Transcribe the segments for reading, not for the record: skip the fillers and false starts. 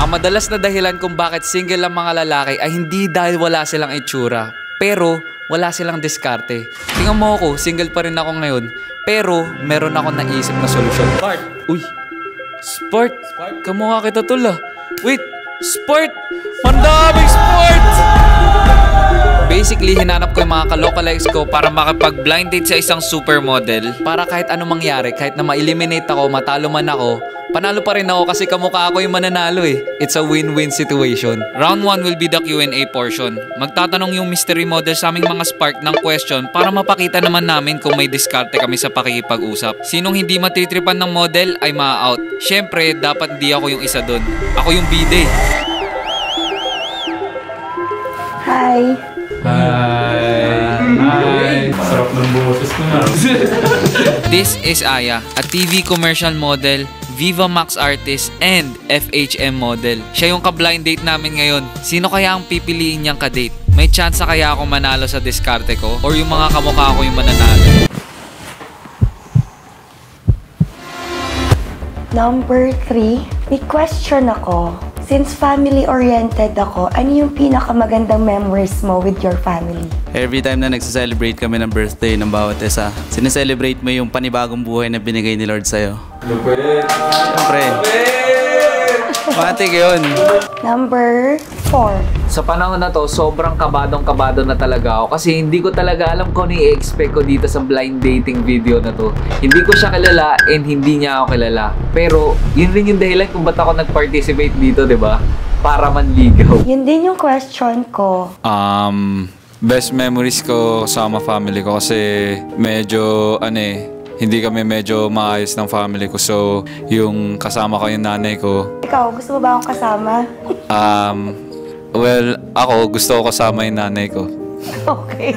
Ang madalas na dahilan kung bakit single ang mga lalaki ay hindi dahil wala silang itsura, pero wala silang diskarte. Tingnan mo ako, single pa rin ako ngayon, pero meron akong naisip na solusyon. Sport! Uy! Sport! Kamukha kita tol ah. Wait! Sport! Mandaming sport! Basically, hinanap ko yung mga ka-lookalikes ko para makapag-blind date sa isang supermodel. Para kahit anong mangyari, kahit na ma-eliminate ako, matalo man ako, panalo pa rin ako kasi kamukha ako yung mananalo eh. It's a win-win situation. Round 1 will be the Q&A portion. Magtatanong yung mystery model sa aming mga spark ng question para mapakita naman namin kung may diskarte kami sa pakikipag-usap. Sinong hindi matitripan ng model ay ma-out. Syempre, dapat di ako yung isa dun. Ako yung bide. Hi! Hi! Sarap ng boses ko na. This is Aya, a TV commercial model, Viva Max artist, and FHM model. Siya yung ka-blind date namin ngayon. Sino kaya ang pipiliin niyang ka-date? May chance kaya ako manalo sa diskarte ko? Or yung mga kamukha ko yung mananalo? Number 3, may question ako. Since family-oriented ako, ano yung pinakamagandang memories mo with your family? Every time na nagsa-celebrate kami ng birthday ng bawat isa, sineselebrate mo yung panibagong buhay na binigay ni Lord sa'yo. Lupit! Siyempre, matik yun. Number 4. Sa panahon na to, sobrang kabadong-kabado na talaga ako kasi hindi ko talaga alam kung ano i-expect ko dito sa blind dating video na to. Hindi ko siya kilala and hindi niya ako kilala. Pero yun rin yung dahilan kung ba't ako nag-participate dito, di ba? Para manligaw. Yun din yung question ko. Best memories ko sama family ko kasi medyo hindi kami medyo maayos ng family ko. So, yung kasama ko yung nanay ko. Ikaw, gusto mo ba akong kasama? Well, ako gusto ko kasama yung nanay ko. Okay.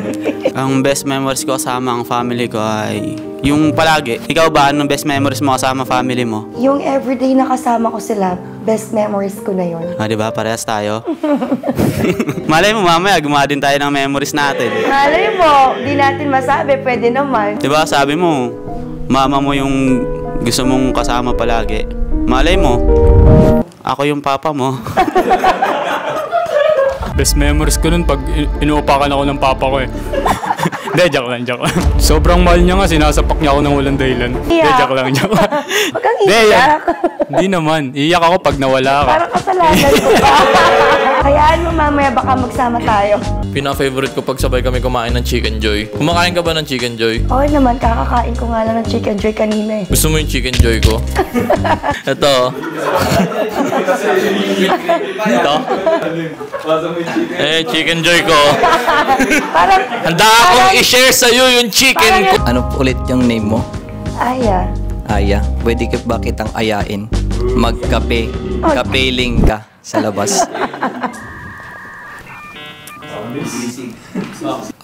Ang best memories ko kasama ang family ko ay yung palagi. Ikaw ba, anong best memories mo kasama family mo? Yung everyday na kasama ko sila, best memories ko na yun. Diba? Parehas tayo. Malay mo, mamaya gumawa din tayo ng memories natin. Malay mo, di natin masabi, pwede naman. Diba? Sabi mo, mama mo yung gusto mong kasama palagi. Malay mo, ako yung papa mo. Best memories ko nun pag inuupakan ako ng papa ko eh. Hindi, joke lang. Sobrang mahal niya nga, sinasapak niya ako ng walang dahilan. Hindi, joke lang. Huwag kang iiyak. Hindi naman, iiyak ako pag nawala ka. Parang kasalanan ko pa. Hayaan mo mamaya, baka magsama tayo. Pinaka-favorite ko pag sabay kami kumain ng Chicken Joy. Kumakain ka ba ng Chicken Joy? Oo naman, kakakain ko nga lang ng Chicken Joy kanina eh. Gusto mo yung Chicken Joy ko? Ito. Ito. Chicken Joy ko. Parang, Handa akong i-share sa'yo yung chicken ko. Ano ulit yung name mo? Aya. Aya. Pwede ka ba kitang ayain? Magkape. Kapeling ka sa labas.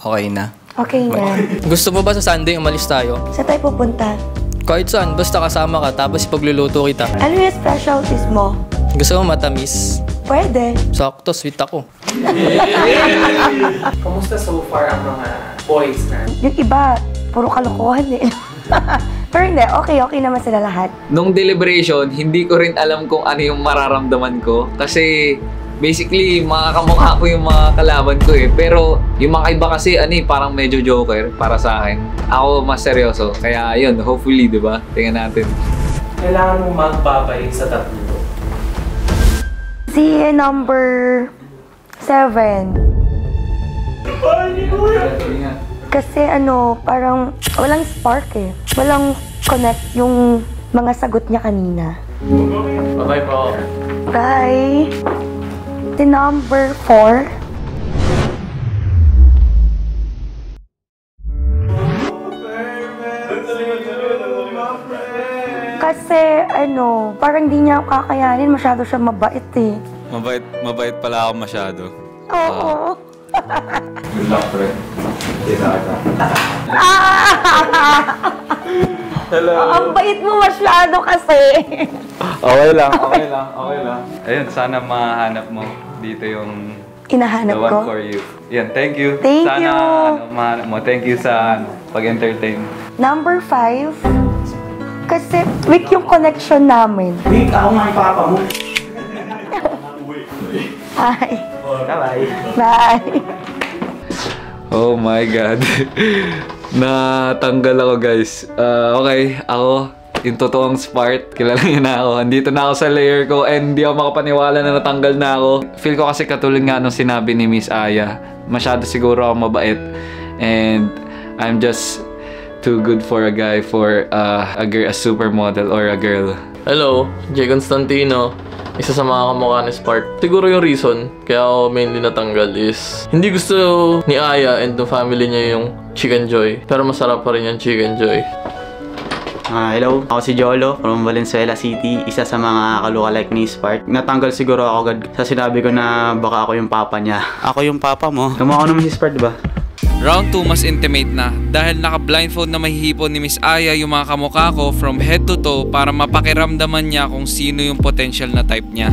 Okay na. Okay na. Gusto mo ba sa Sunday umalis tayo? Saan tayo pupunta? Kahit saan, basta kasama ka tapos ipagluluto kita. Ano yung specialties mo? Gusto mo matamis? Pwede. Sakto, sweet ako. Kamusta so far ang mga boys na? Yung iba, puro kalokohan eh. Pero hindi, okay naman sila lahat. Nung deliberation, hindi ko rin alam kung ano yung mararamdaman ko. Kasi basically, mga kamukha ko yung mga kalaban ko eh. Pero yung mga iba kasi, parang medyo joker para sa akin. Ako mas seryoso. Kaya yun, hopefully, di ba? Tingnan natin. Kailangan mong magbabay sa tatlo. Si number 7. Kasi parang walang spark eh. Walang connect yung mga sagot niya kanina. Bye-bye po. Bye! Si number 4. Kasi parang di niya kakayanin, masyado siya mabait eh. Mabait pala ako masyado. Oo. Good luck, friend. Hello. Ang bait mo masyado kasi. Okay lang. Ayun, sana mahanap mo dito yung Hinahanap the one ko. for you. Yan, thank you. Thank sana, you. Mahanap mo. Thank you sa pag-entertain. Number 5. Kasi weak yung connection namin. Weak, ako nga yung papa mo. Bye. Bye-bye. Bye. Oh my God. Natanggal ako, guys. Okay, ako, yung totoong Spart, kilala niyo na ako. Andito na ako sa layer ko and hindi ako makapaniwala na natanggal na ako. Feel ko kasi katulad nga nung sinabi ni Miss Aya, masyado siguro ako mabait. And I'm just too good for a guy, for a girl, a supermodel or a girl. Hello, Jay Constantino. Isa sa mga kamukha ni Spark. Siguro yung reason kaya ako mainly natanggal is hindi gusto ni Aya and the family niya yung Chicken Joy. Pero masarap pa rin yung Chicken Joy. Hello, ako si Jolo from Valenzuela City, isa sa mga kalukalike ni Spark. Natanggal siguro ako agad sa sinabi ko na baka ako yung papa niya. Ako yung papa mo? Kamukha naman si Spark, diba? Round 2 mas intimate na dahil naka-blindfold na mahihipon ni Miss Aya yung mga kamukha ko from head to toe para mapakiramdaman niya kung sino yung potential na type niya.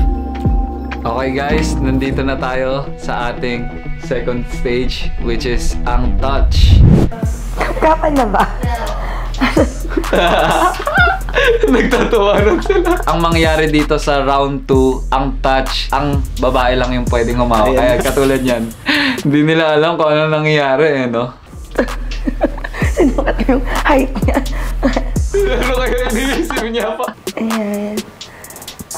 Okay guys, nandito na tayo sa ating second stage, which is ang touch. Kapan na ba? Nagtatawanan sila. Ang mangyari dito sa round 2, ang touch, ang babae lang yung pwedeng humawak. Kaya katulad yan, hindi nila alam kung ano nangyayari, no? Sinukat ko yung height niya. Ano kaya iniisip niya pa? Ayan.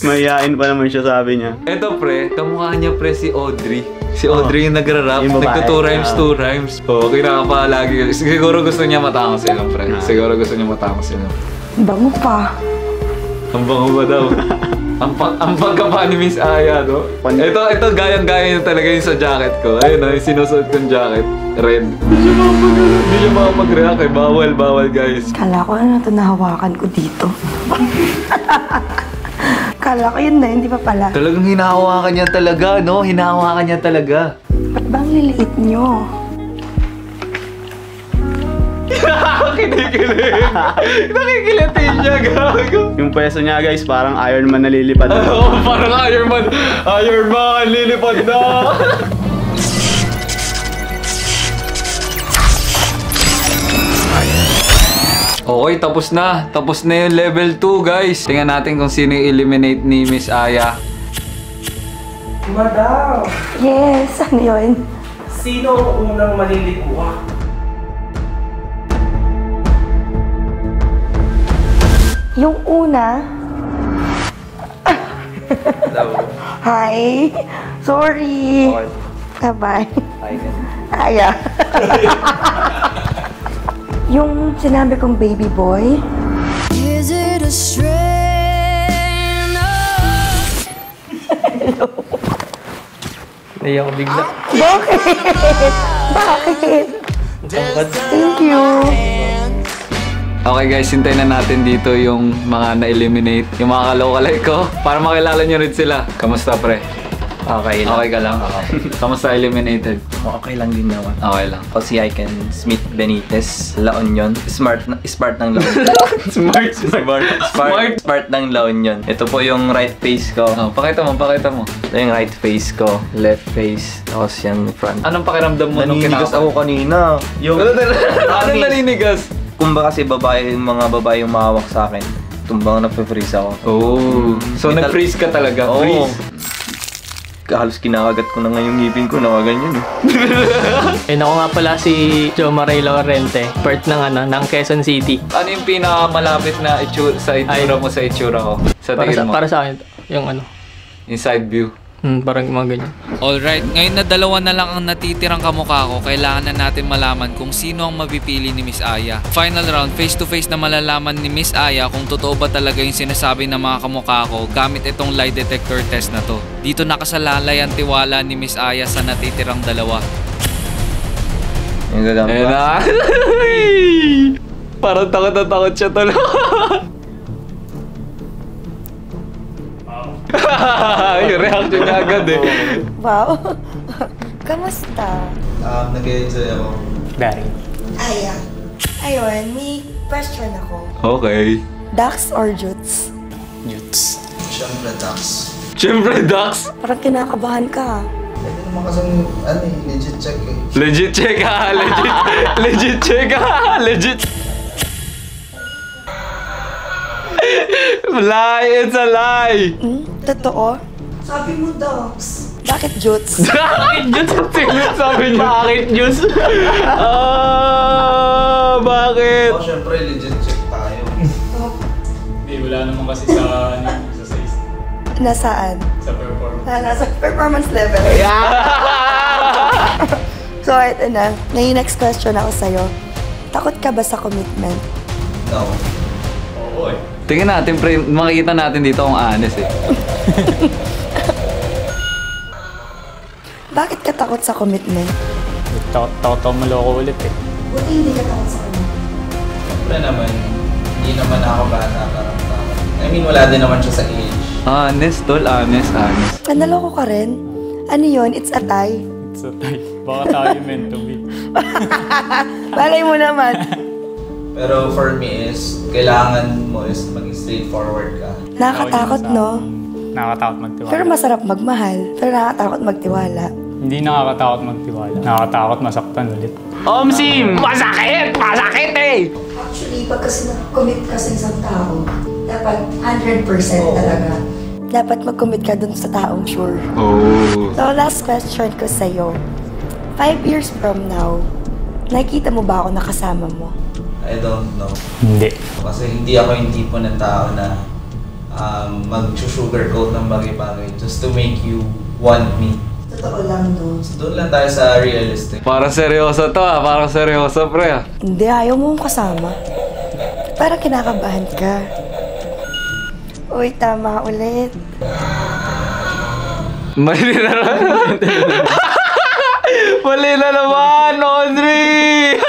Mayayain pa naman siya, sabi niya. Eto pre, kamukha niya pre si Audrey. Si Audrey yung nagra-rap, Yung babae. nagto 2 rhymes, 2 rhymes. Oo, kinakapa lagi. Siguro gusto niya matangos sila, pre. Siguro gusto niya matangos sila. Bango pa. Ang bango ba daw? ang pagkapa ni Miss Aya, no? Ito gayang-gaya niya talaga yung sa jacket ko. Ayun, no, yung sinusuot kong jacket. Red. Hindi siya makapag-react eh. Bawal guys. Kala ko ano ito nahawakan ko dito. Kala ko yun na, hindi pa pala. Talagang hinahawakan niya talaga, no? Hinahawakan niya talaga. Ba't bang liliit nyo? Kinikilig. Nakikilitin niya, gago. Yung pwesto niya, guys, parang Iron Man nalilipad. Oo, parang Iron Man. Iron Man, lilipad na. Okay, tapos na. Tapos na yung level 2, guys. Tingnan natin kung sino yung eliminate ni Miss Aya. Madam, Yes, ano yun? sino ang unang malilikuha? Yung una... Hi! Sorry! Bye-bye. Aya. Yung sinabi kong baby boy, Is it a strain of... Naiyak ko bigla. bakit? Bakit? Thank you. Okay guys, hintayin na natin dito yung mga na-eliminate, yung mga kalokalike ko, para makilala nyo rin sila. Kamusta pre? Okay lang. Okay ka lang? Kamusta eliminated? Okay lang din naman. Okay lang. Ako si Icon Smith Benitez, La Union. Smart ng La Union. Smart ng La Union. Ito po yung right face ko. Oh, pakita mo. Ito yung right face ko. Left face. Tapos yung front. Anong pakiramdam mo nung Naninigas ako kanina. Yung... Anong naninigas? Kumba kasi mga babae yung mahawak sa akin. Tumbang na-freeze ako. Oh. So nag-freeze ka talaga? Oo. Freeze? Halos kinakagat ko na nga yung ngipin ko, nakaganyan eh. Ako nga pala si Joe Maray Laurente, part ng Quezon City. Ano yung pinakamalapit na itsura mo sa itsura ko? Sa tingin mo? Para sa akin, yung Yung side view. parang mga ganyan. Alright, ngayon na dalawa na lang ang natitirang kamukha ko, kailangan na natin malaman kung sino ang mapipili ni Miss Aya. Final round, face to face na malalaman ni Miss Aya kung totoo ba talaga yung sinasabi ng mga kamukha ko gamit itong lie detector test na to. Dito nakasalalay ang tiwala ni Miss Aya sa natitirang dalawa. Yung gagamit Ayun na. Parang takot na takot siya talaga. Yung reaction niya agad eh. Wow. Kamusta? Nag-enjoy ako. Dari. Aya. Ayun, may question ako. Okay. Ducks or jutes? Youths. Siyempre, Dax. Siyempre, Dax. Parang kinakabahan ka. Pwede naman kasi, legit check eh. Legit check ha. Legit check ha. Legit. Lie, it's a lie. Totoo? Sabi mo, ducks. Bakit Jutes? Bakit juice? Sabi niya, bakit juice? Bakit? Oh, syempre, legit check tayo. Hindi, wala naman kasi sa size. Nasaan? Sa performance. Nasa performance level. So, ito na. Ngayon, next question ako sa'yo. Takot ka ba sa commitment? No. Oo eh. Tingnan natin, pre. Makikita natin dito kung honest eh. Bakit ka takot sa commitment? Takot ako maloko ulit eh. Buti hindi ka takot sa commitment. Siyempre naman, hindi naman ako bata parang takot. I mean, wala din naman siya sa age. Honest, tol. Honest. Naloko ka rin? Ano yun? It's a tie? So, baka tayo meant to be. Balay mo naman. Pero for me is, kailangan mo is maging straightforward ka. Nakakatakot, no? Nakakatakot magtiwala. Pero masarap magmahal. Pero nakakatakot magtiwala. Hindi nakakatakot magtiwala. Nakakatakot masaktan ulit. Omsim! Masakit! Masakit eh! Actually, pag kasi nag-commit ka sa isang tao, dapat 100% talaga. Dapat mag-commit ka dun sa taong sure. Oh. So, last question ko sa'yo. 5 years from now, nakikita mo ba ako nakasama mo? I don't know. Hindi. Kasi hindi ako yung tipo ng tao na mag-sugarcoat ng bagay-bagay just to make you want me. Totoo lang, no? So, doon lang tayo sa realistic. Parang seryoso to ah. Parang seryoso, pre ah. Hindi, ayaw mo mong kasama. Parang kinakabahan ka. Uy, tama ulit. Mali na naman. Mali na naman, Audrey!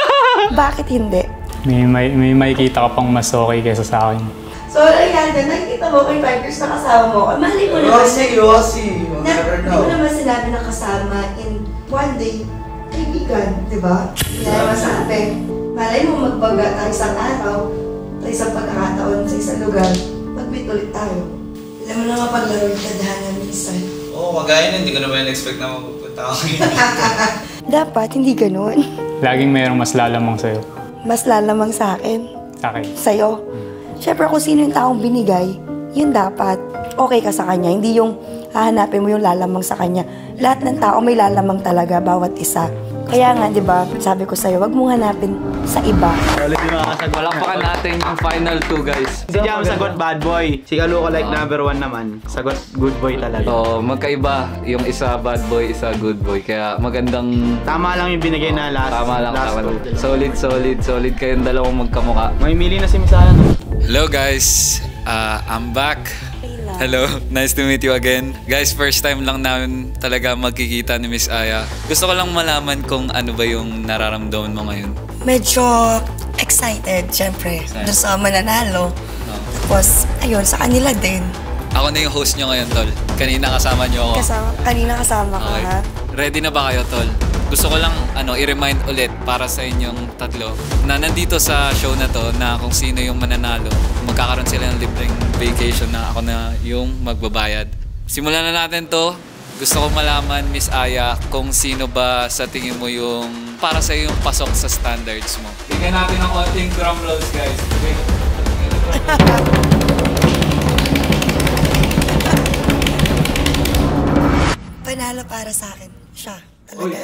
Bakit hindi? May makikita ka pang mas okay kaysa sa akin. So, Ricardo, nakikita mo kay 5 years na kasama mo. Malay mo naman. Yossi. You never Hindi know. mo naman sinabi na kasama in one day, kaibigan, di ba? Hindi naman sa atin. Malay mo magbaga tayo isang araw, sa isang pagkakataon, sa isang lugar, mag-meet ulit tayo. Alam mo naman paglaro yung tadhana minsan. Oo, kagaya na, hindi ko naman expect na mapupunta ako ngayon. Dapat, hindi ganun. Laging mayroong mas lalamang sa'yo. Mas lalamang sa akin. Sa akin. Sa'yo. Siyempre, kung sino yung taong binigay, yun dapat. Okay ka sa kanya. Hindi yung hahanapin mo yung lalamang sa kanya. Lahat ng tao may lalamang talaga, bawat isa. Kaya nga, di ba, sabi ko sa'yo, wag mong hanapin sa iba. Palakpakan natin yung final two, guys. Si Jam sagot bad boy. Si Kaluka like number 1 naman. Sagot good boy talaga. Oo, magkaiba. Yung isa bad boy, isa good boy. Kaya magandang... Tama lang yung binigay na last. Tama lang. two. Solid kayong dalawang magkamuka. May mili na si Misaya, no? Hello guys, I'm back. Hello, nice to meet you again. Guys, first time lang namin talaga magkikita ni Miss Aya. Gusto ko lang malaman kung ano ba yung nararamdaman mo ngayon. Medyo excited, syempre. Doon sa mananalo. Tapos, ayun, sa kanila din. Ako na yung host nyo ngayon, Tol. Kanina kasama nyo ako. Kanina kasama ka, Okay. ha? Ready na ba kayo, Tol? Gusto ko lang i-remind ulit para sa inyong tatlo na nandito sa show na to na kung sino yung mananalo, magkakaroon sila ng libreng vacation na ako na yung magbabayad. Simulan na natin to. Gusto ko malaman, Miss Aya, kung sino ba sa tingin mo yung para sa yung pasok sa standards mo. Bigyan natin ng konting drum rolls, guys. Okay? Panalo para sa akin. Siya, talaga.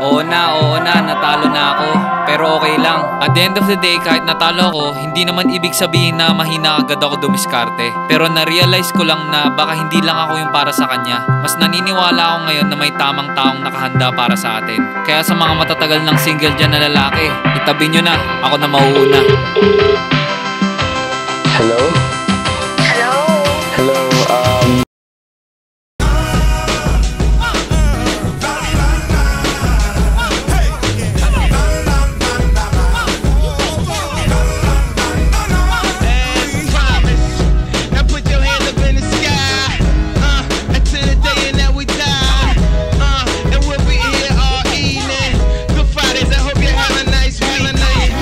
Oo na, natalo na ako. Pero okay lang. At the end of the day, kahit natalo ako, hindi naman ibig sabihin na mahina agad ako dumiskarte. Pero na-realize ko lang na baka hindi lang ako yung para sa kanya. Mas naniniwala ako ngayon na may tamang taong nakahanda para sa atin. Kaya sa mga matatagal ng single dyan na lalaki, itabi nyo na, ako na mauuna.